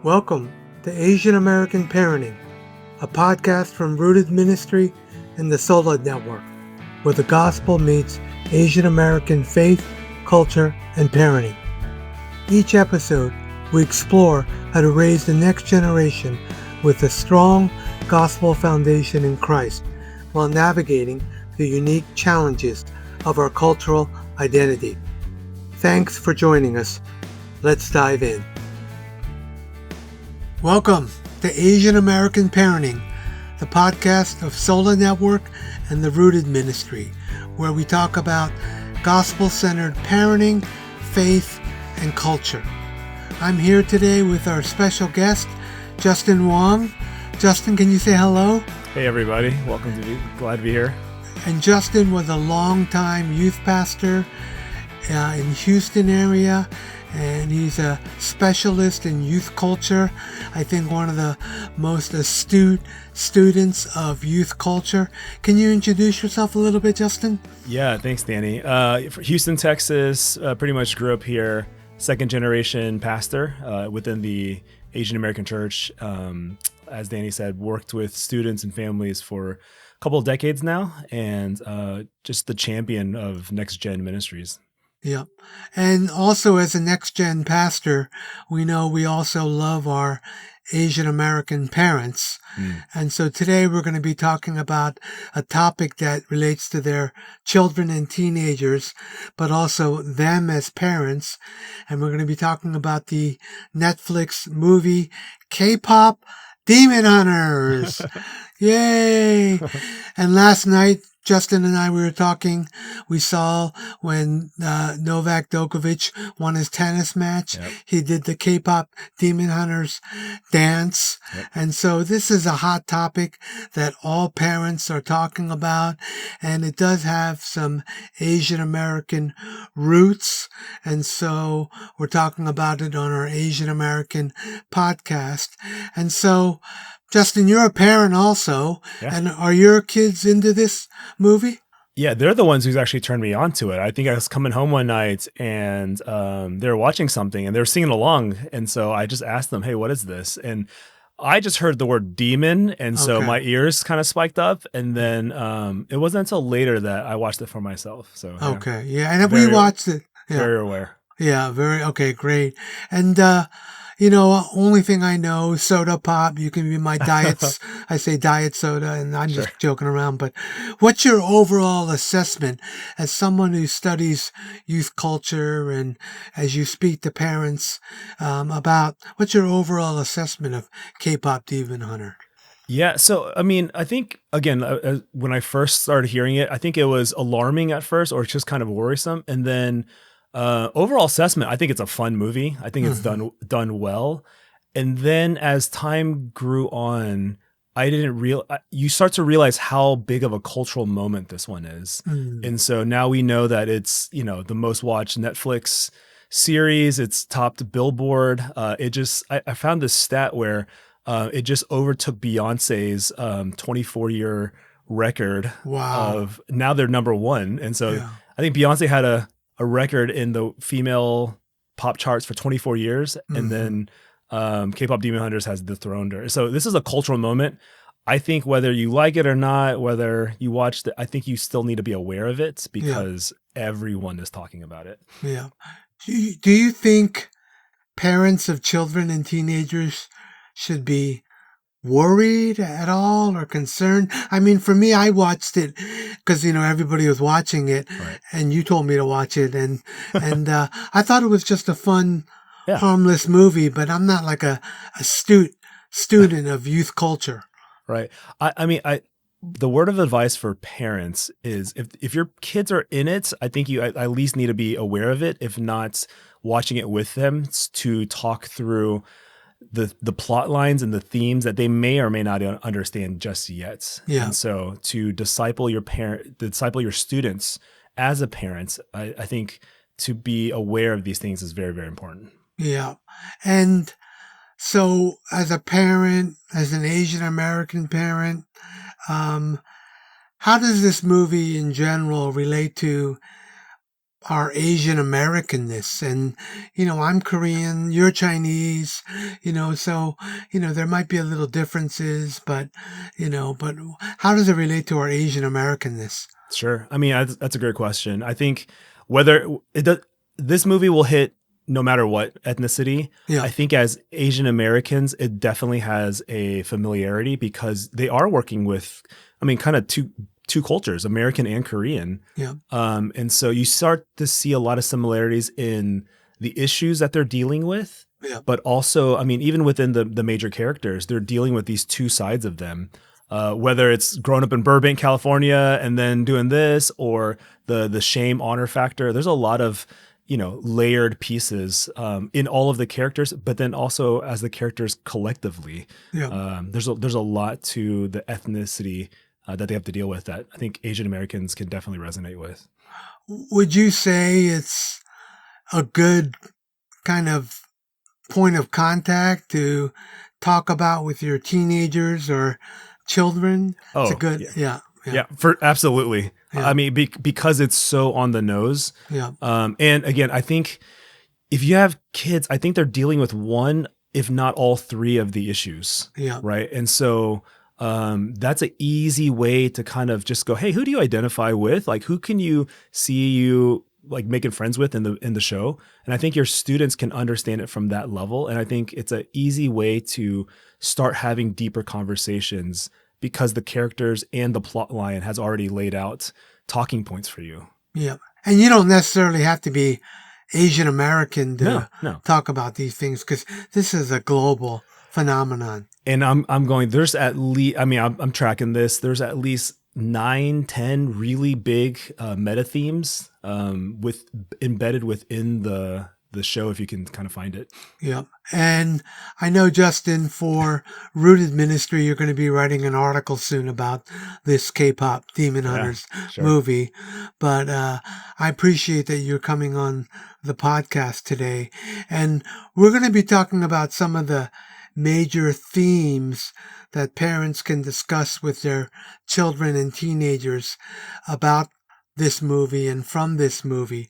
Welcome to Asian American Parenting, a podcast from Rooted Ministry and the Solid Network, where the gospel meets Asian American faith, culture, and parenting. Each episode, we explore how to raise the next generation with a strong gospel foundation in Christ while navigating the unique challenges of our cultural identity. Thanks for joining us. Let's dive in. Welcome to Asian American Parenting, the podcast of Sola Network and the Rooted Ministry, where we talk about gospel-centered parenting, faith, and culture. I'm here today with our special guest, Justin Wong. Justin, can you say hello? Hey everybody, glad to be here. And Justin was a longtime youth pastor in Houston area, and he's a specialist in youth culture. I think one of the most astute students of youth culture. Can you introduce yourself a little bit, Justin? Yeah, thanks, Danny. Houston, Texas, pretty much grew up here, second generation pastor within the Asian American church. As Danny said, worked with students and families for a couple of decades now, and just the champion of Next Gen Ministries. Yep. And also as a next-gen pastor, we know we also love our Asian American parents. And so today we're going to be talking about a topic that relates to their children and teenagers, but also them as parents. And we're going to be talking about the Netflix movie Kpop Demon Hunters. Yay! And last night, Justin and I, we were talking, we saw when Novak Djokovic won his tennis match, Yep. He did the K-pop Demon Hunters dance. Yep. And so this is a hot topic that all parents are talking about. And it does have some Asian American roots. And so we're talking about it on our Asian American podcast. And so, Justin, you're a parent also, Yeah. and are your kids into this movie? Yeah, they're the ones who's actually turned me on to it. I think I was coming home one night and they were watching something and they were singing along. And so I just asked them, hey, what is this? And I just heard the word demon. And so Okay. my ears kind of spiked up. And then it wasn't until later that I watched it for myself. So yeah, Okay, yeah, and we watched it. Yeah, very aware. yeah, okay, great. And only thing I know, soda pop. You can be my diets. I say diet soda, and I'm just joking around. But what's your overall assessment as someone who studies youth culture and as you speak to parents about what's your overall assessment of K-pop Demon Hunter? Yeah. So, I mean, I think, again, when I first started hearing it, I think it was alarming at first or just kind of worrisome. And then overall assessment, I think it's a fun movie. I think it's done well. And then as time grew on, you start to realize how big of a cultural moment this one is. And so now we know that it's, the most watched Netflix series. It's topped Billboard. I found this stat where it just overtook Beyonce's 24-year record. Wow. Of now they're number one. And so Yeah. I think Beyonce had a record in the female pop charts for 24 years. And then K-pop Demon Hunters has dethroned her. So this is a cultural moment. I think whether you like it or not, whether you watched it, I think you still need to be aware of it because everyone is talking about it. Yeah. Do you think parents of children and teenagers should be worried at all or concerned? I mean, for me, I watched it because, everybody was watching it, Right. and you told me to watch it. And I thought it was just a fun, Yeah. harmless movie, but I'm not like a astute student of youth culture. Right. The word of advice for parents is if your kids are in it, I think you at least need to be aware of it. If not, watching it with them to talk through the plot lines and the themes that they may or may not understand just yet. Yeah. And so to disciple your students as a parent, I think to be aware of these things is very, very important. Yeah. And so as a parent, as an Asian American parent, how does this movie in general relate to our Asian Americanness. And, I'm Korean, you're Chinese, so, there might be a little differences, but how does it relate to our Asian Americanness? Sure. I mean, that's a great question. I think whether it does, this movie will hit no matter what ethnicity. Yeah. I think as Asian Americans, it definitely has a familiarity because they are working with, I mean, kind of two cultures, American and Korean. Yeah. And so you start to see a lot of similarities in the issues that they're dealing with. Yeah. But also, I mean, even within the major characters, they're dealing with these two sides of them. Whether it's growing up in Burbank, California, and then doing this, or the shame honor factor, there's a lot of layered pieces in all of the characters, but then also as the characters collectively. Yeah. There's a lot to the ethnicity that they have to deal with that I think Asian Americans can definitely resonate with. Would you say it's a good kind of point of contact to talk about with your teenagers or children? It's a good, yeah. For absolutely. Yeah. I mean, because it's so on the nose. Yeah. And again, I think if you have kids, I think they're dealing with one, if not all three of the issues. Yeah. Right. And so that's an easy way to kind of just go, hey, who do you identify with? Like, who can you see you like making friends with in the show? And I think your students can understand it from that level. And I think it's an easy way to start having deeper conversations because the characters and the plot line has already laid out talking points for you. Yeah. And you don't necessarily have to be Asian American to No. talk about these things because this is a global phenomenon. And I'm going, there's at least, I mean, I'm tracking this. There's at least 9-10 really big meta themes with embedded within the show, if you can kind of find it. Yeah. And I know, Justin, for Rooted Ministry, you're going to be writing an article soon about this K-pop Demon Hunters movie. But I appreciate that you're coming on the podcast today. And we're going to be talking about some of the major themes that parents can discuss with their children and teenagers about this movie and from this movie.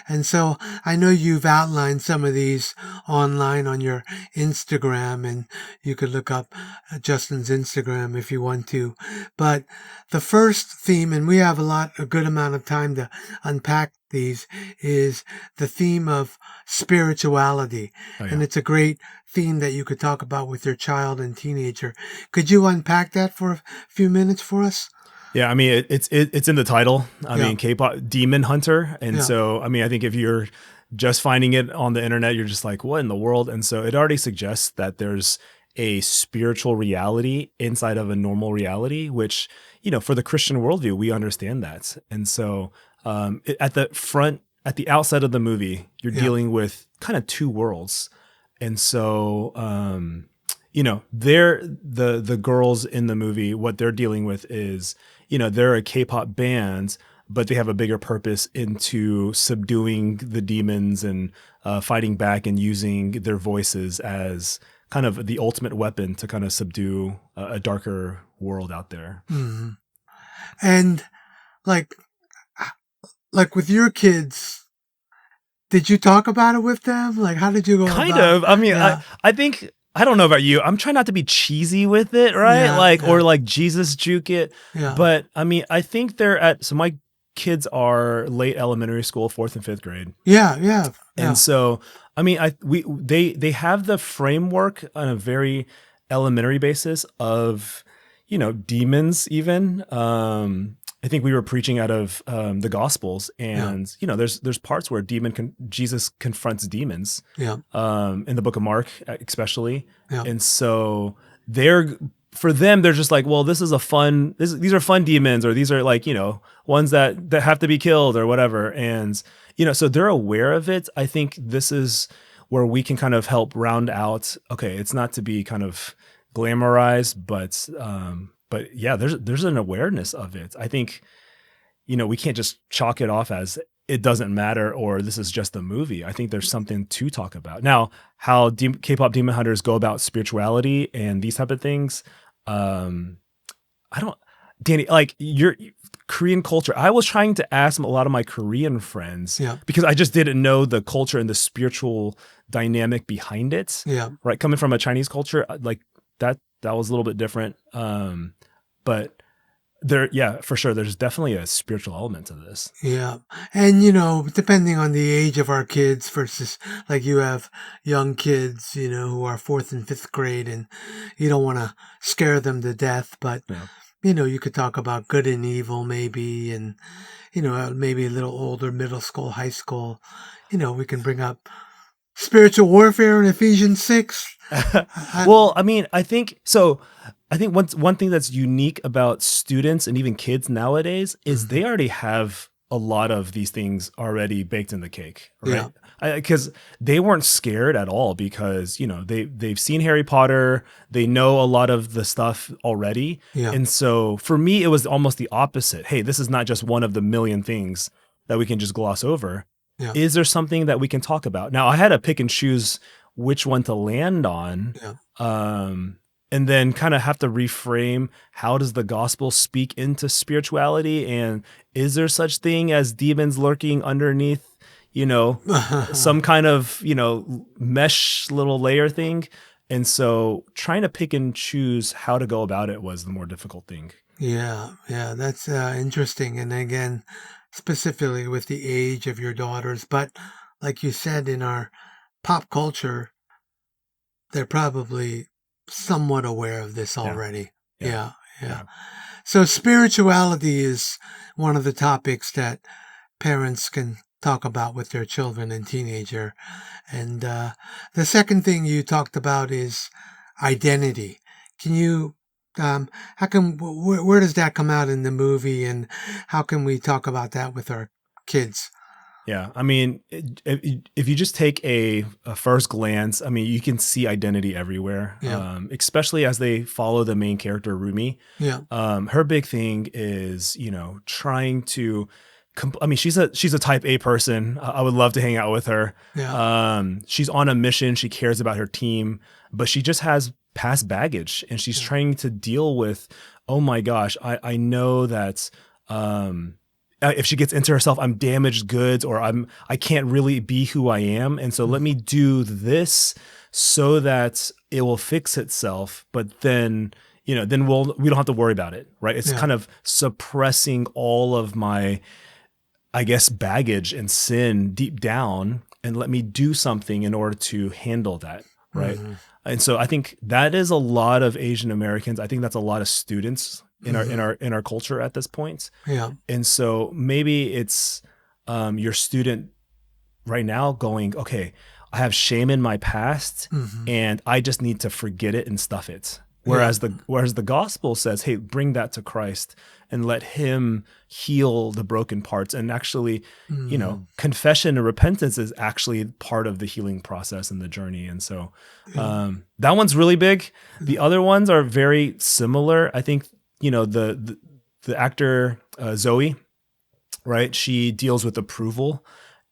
And so I know you've outlined some of these online on your Instagram, and you could look up Justin's Instagram if you want to. But the first theme, and we have a good amount of time to unpack these, is the theme of spirituality. Oh, yeah. And it's a great theme that you could talk about with your child and teenager. Could you unpack that for a few minutes for us? Yeah, I mean, it's in the title. I mean, K-pop Demon Hunter. And so, I mean, I think if you're just finding it on the internet, you're just like, what in the world? And so it already suggests that there's a spiritual reality inside of a normal reality, which, for the Christian worldview, we understand that. And so at the outset of the movie, you're dealing with kind of two worlds. And so, they're the girls in the movie, what they're dealing with is, they're a K-pop band, but they have a bigger purpose into subduing the demons and fighting back and using their voices as kind of the ultimate weapon to kind of subdue a darker world out there. Mm-hmm. And like with your kids, did you talk about it with them? Like, how did you go kind of? I mean, I think, I don't know about you. I'm trying not to be cheesy with it, right? Or like Jesus juke it. Yeah. But I mean, I think so my kids are late elementary school, 4th and 5th grade. Yeah. And so, I mean, they have the framework on a very elementary basis of, demons even. I think we were preaching out of the Gospels, and there's parts where Jesus confronts demons. Yeah. In the book of Mark, especially. Yeah. And so for them, they're just like, well, this is these are fun demons, or these are like ones that have to be killed or whatever. And so they're aware of it. I think this is where we can kind of help round out. Okay, it's not to be kind of glamorized, but yeah, there's an awareness of it. I think, we can't just chalk it off as it doesn't matter or this is just a movie. I think there's something to talk about. Now, how K-pop Demon Hunters go about spirituality and these type of things, Danny, like your Korean culture, I was trying to ask a lot of my Korean friends Yeah. because I just didn't know the culture and the spiritual dynamic behind it. Yeah. Right. Coming from a Chinese culture, like that was a little bit different. But there, yeah, for sure. There's definitely a spiritual element to this. Yeah. And, you know, depending on the age of our kids versus like you have young kids, you know, who are fourth and fifth grade and you don't want to scare them to death, but, Yeah. you know, you could talk about good and evil maybe, and, you know, maybe a little older, middle school, high school, you know, we can bring up spiritual warfare in Ephesians 6. Well, I mean, I think so. I think one thing that's unique about students and even kids nowadays is they already have a lot of these things already baked in the cake, right? Because they weren't scared at all because you know they've seen Harry Potter, they know a lot of the stuff already, Yeah. and so for me it was almost the opposite. Hey, this is not just one of the million things that we can just gloss over. Yeah. Is there something that we can talk about? Now I had to pick and choose which one to land on. Yeah. And then kind of have to reframe, how does the gospel speak into spirituality, and is there such thing as demons lurking underneath, you know, some kind of, you know, mesh little layer thing. And so trying to pick and choose how to go about it was the more difficult thing. Yeah, yeah, that's interesting. And again, specifically with the age of your daughters. But like you said, in our pop culture, they're probably somewhat aware of this Yeah. already. Yeah. Yeah, yeah. Yeah. So spirituality is one of the topics that parents can talk about with their children and teenager. And the second thing you talked about is identity. Can you, how can, where does that come out in the movie, and how can we talk about that with our kids? Yeah, I mean, if you just take a first glance, I mean, you can see identity everywhere, Yeah. especially as they follow the main character, Rumi. Yeah. Her big thing is, you know, trying to. I mean, she's a type A person. I would love to hang out with her. Yeah. She's on a mission. She cares about her team, but she just has past baggage, and she's Yeah. trying to deal with. Oh my gosh, I know that. If she gets into herself, I'm damaged goods, or I can't really be who I am. And so let me do this so that it will fix itself. But then, you know, then we don't have to worry about it. Right. It's Yeah. kind of suppressing all of my, I guess, baggage and sin deep down, and let me do something in order to handle that. Right. Mm-hmm. And so I think that is a lot of Asian Americans. I think that's a lot of students in our culture at this point. Yeah. And so maybe it's your student right now going, okay, I have shame in my past, and I just need to forget it and stuff it. Whereas the gospel says, hey, bring that to Christ and let him heal the broken parts. And actually, you know, confession and repentance is actually part of the healing process and the journey. And so that one's really big. The other ones are very similar. I think, you know, the actor Zoe, right? She deals with approval.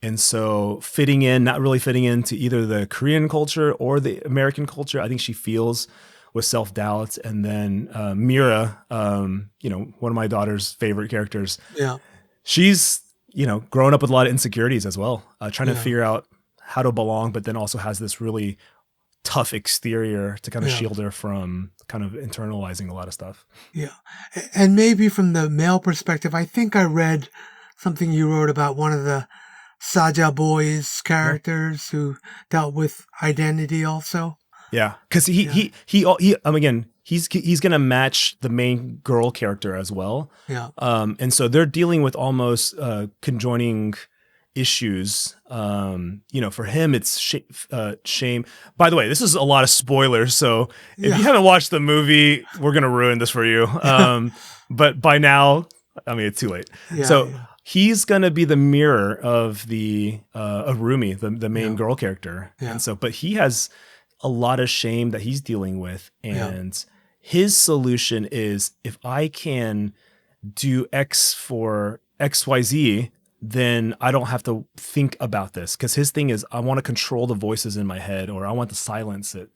And so fitting in, not really fitting into either the Korean culture or the American culture, I think she feels with self-doubt. And then Mira, you know, one of my daughter's favorite characters. Yeah. She's, you know, growing up with a lot of insecurities as well, trying to Yeah. figure out how to belong, but then also has this really tough exterior to kind of Yeah. shield her from kind of internalizing a lot of stuff. Yeah. And maybe from the male perspective, I think I read something you wrote about one of the Saja Boys characters who dealt with identity also. Yeah, because he again, he's gonna match the main girl character as well. Yeah. And so they're dealing with almost conjoining issues. You know, for him it's shame. By the way, this is a lot of spoilers, so if you haven't watched the movie, we're gonna ruin this for you. But by now, I mean, it's too late. So he's gonna be the mirror of of Rumi, the main girl character. And so, but he has a lot of shame that he's dealing with, and his solution is, if I can do X for XYZ, then I don't have to think about this. Because his thing is, I want to control the voices in my head, or I want to silence it.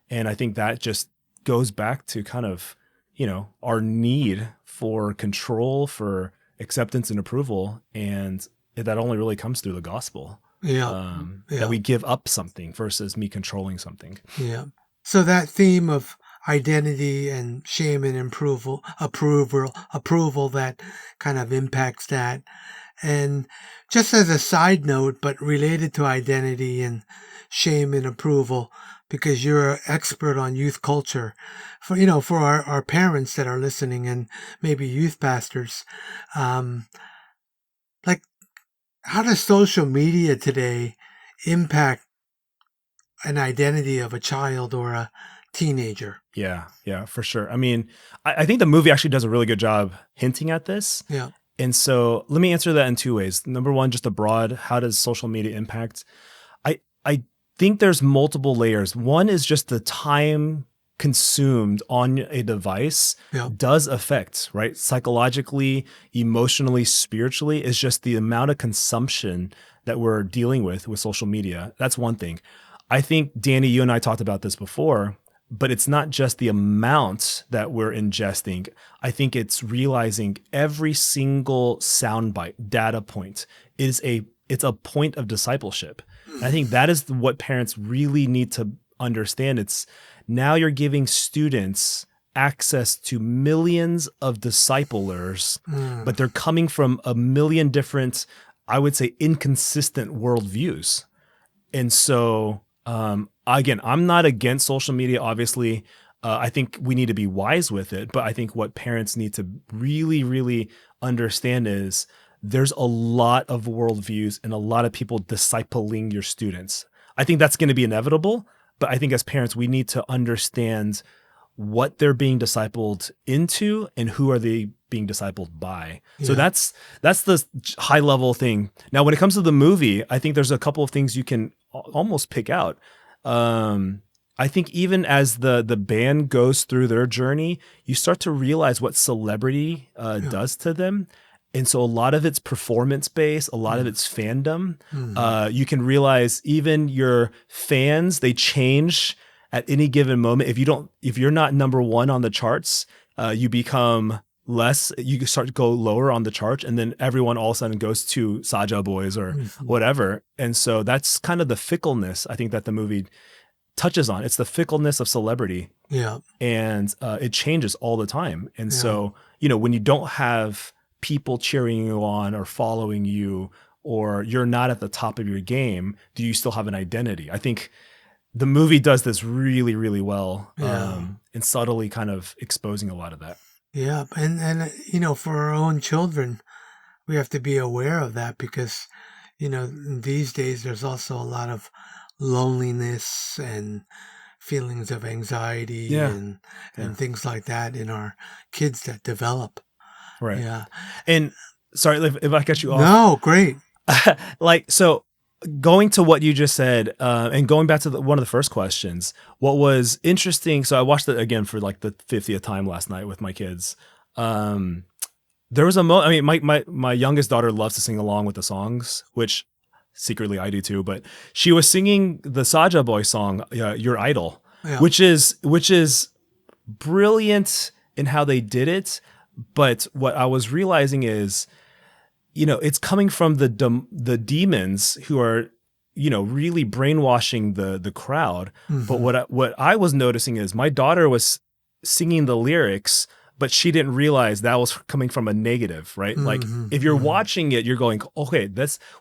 And I think that just goes back to kind of our need for control, for acceptance and approval, and that only really comes through the gospel. Yeah. That Yeah. we give up something versus me controlling something. Yeah. So that theme of identity and shame and approval that kind of impacts that. And just as a side note, but related to identity and shame and approval, because you're an expert on youth culture, for our parents that are listening and maybe youth pastors, um, like how does social media today impact an identity of a child or a teenager? Yeah, for sure. I mean, I think the movie actually does a really good job hinting at this. Yeah. And so let me answer that in two ways. Number one, just a broad, how does social media impact? I think there's multiple layers. One is just the time consumed on a device Yeah. does affect, right? Psychologically, emotionally, spiritually, is just the amount of consumption that we're dealing with social media. That's one thing. I think, Danny, you and I talked about this before, but it's not just the amount that we're ingesting. I think it's realizing every single soundbite, data point it's a point of discipleship. And I think that is what parents really need to understand. It's now you're giving students access to millions of disciplers, but they're coming from a million different, I would say, inconsistent worldviews. And so, again, I'm not against social media, obviously. I think we need to be wise with it. But I think what parents need to really, really understand is there's a lot of worldviews and a lot of people discipling your students. I think that's going to be inevitable. But I think as parents, we need to understand what they're being discipled into and who are they being discipled by. Yeah. So that's the high level thing. Now, when it comes to the movie, I think there's a couple of things you can almost pick out. I think even as the band goes through their journey, you start to realize what celebrity does to them. And so a lot of it's performance based, a lot of it's fandom. You can realize even your fans, they change at any given moment. If you're not number one on the charts, you become less, you start to go lower on the chart, and then everyone all of a sudden goes to Saja Boys or whatever. And so that's kind of the fickleness I think that the movie touches on. It's the fickleness of celebrity. Yeah. And it changes all the time. And so, when you don't have people cheering you on or following you, or you're not at the top of your game, do you still have an identity? I think the movie does this really, really well, and subtly kind of exposing a lot of that. Yeah. And for our own children, we have to be aware of that because, these days there's also a lot of loneliness and feelings of anxiety and things like that in our kids that develop. Right. Yeah. And sorry if I cut you off. No, great. So going to what you just said, and going back to one of the first questions, what was interesting, so I watched it again for like the 50th time last night with my kids. There was my youngest daughter loves to sing along with the songs, which secretly I do too, but she was singing the Saja Boy song, Your Idol, which is brilliant in how they did it. But what I was realizing is, it's coming from the demons who are, really brainwashing the crowd. But what I was noticing is my daughter was singing the lyrics, but she didn't realize that was coming from a negative, right? Like if you're watching it, you're going, okay,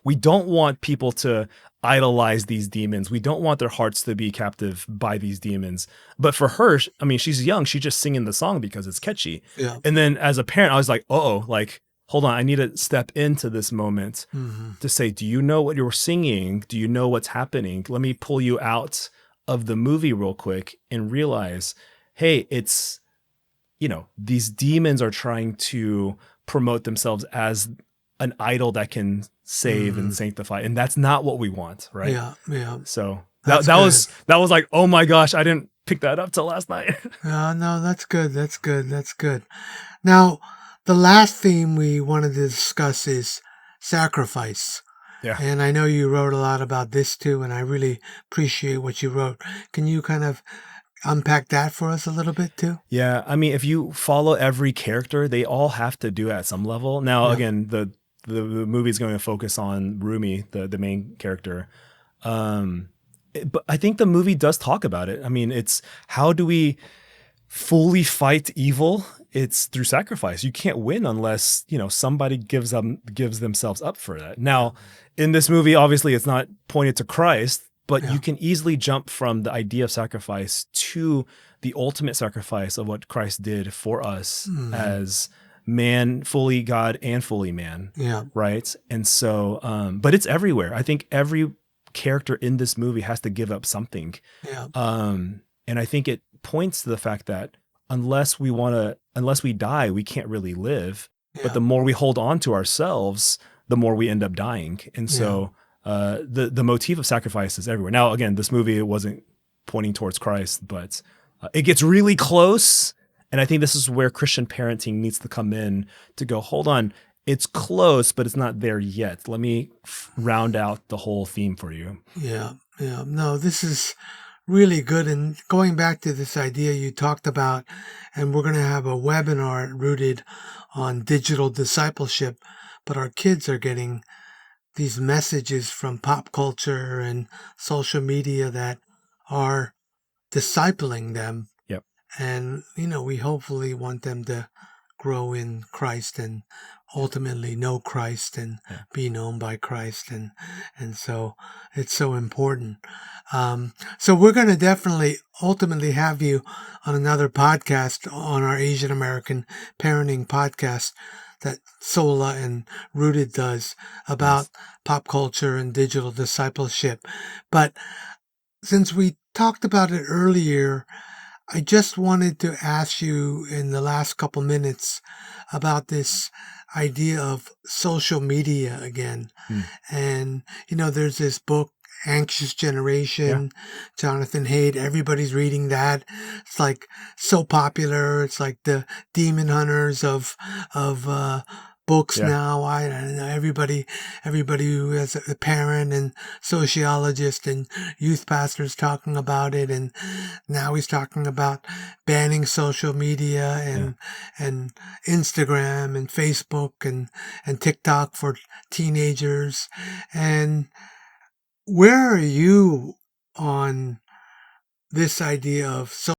we don't want people to idolize these demons. We don't want their hearts to be captive by these demons. But for her, I mean, she's young. She's just singing the song because it's catchy. Yeah. And then as a parent, I was like, hold on, I need to step into this moment to say, do you know what you're singing? Do you know what's happening? Let me pull you out of the movie real quick and realize, hey, it's, these demons are trying to promote themselves as an idol that can save and sanctify. And that's not what we want, right? Yeah. So that was like, oh my gosh, I didn't pick that up till last night. No, that's good. Now, the last theme we wanted to discuss is sacrifice. Yeah. And I know you wrote a lot about this too, and I really appreciate what you wrote. Can you kind of unpack that for us a little bit too? Yeah, I mean, if you follow every character, they all have to do it at some level. Now, Yeah. again, the movie is going to focus on Rumi, the main character. But I think the movie does talk about it. I mean, it's how do we fully fight evil? It's through sacrifice. You can't win unless, somebody gives themselves up for that. Now, in this movie, obviously it's not pointed to Christ, but Yeah. you can easily jump from the idea of sacrifice to the ultimate sacrifice of what Christ did for us as man, fully God and fully man. Yeah. Right. And so, but it's everywhere. I think every character in this movie has to give up something. Yeah. And I think it points to the fact that unless we die, we can't really live. Yeah. But the more we hold on to ourselves, the more we end up dying. And so the motif of sacrifice is everywhere. Now, again, this movie, it wasn't pointing towards Christ, but it gets really close. And I think this is where Christian parenting needs to come in to go, hold on, it's close, but it's not there yet. Let me round out the whole theme for you. Yeah. Yeah. No, this is really good. And going back to this idea you talked about, and we're going to have a webinar rooted on digital discipleship, but our kids are getting these messages from pop culture and social media that are discipling them. Yep. And, we hopefully want them to grow in Christ and ultimately know Christ and be known by Christ. And so it's so important. So we're going to definitely ultimately have you on another podcast on our Asian American parenting podcast that Sola and Rooted does about pop culture and digital discipleship. But since we talked about it earlier, I just wanted to ask you in the last couple minutes about this idea of social media again. And, there's this book, Anxious Generation, Jonathan Haidt. Everybody's reading that. It's like so popular. It's like the demon hunters of books now. I don't know, everybody who has a parent and sociologist and youth pastors talking about it, and now he's talking about banning social media and Instagram and Facebook and TikTok for teenagers. And where are you on this idea of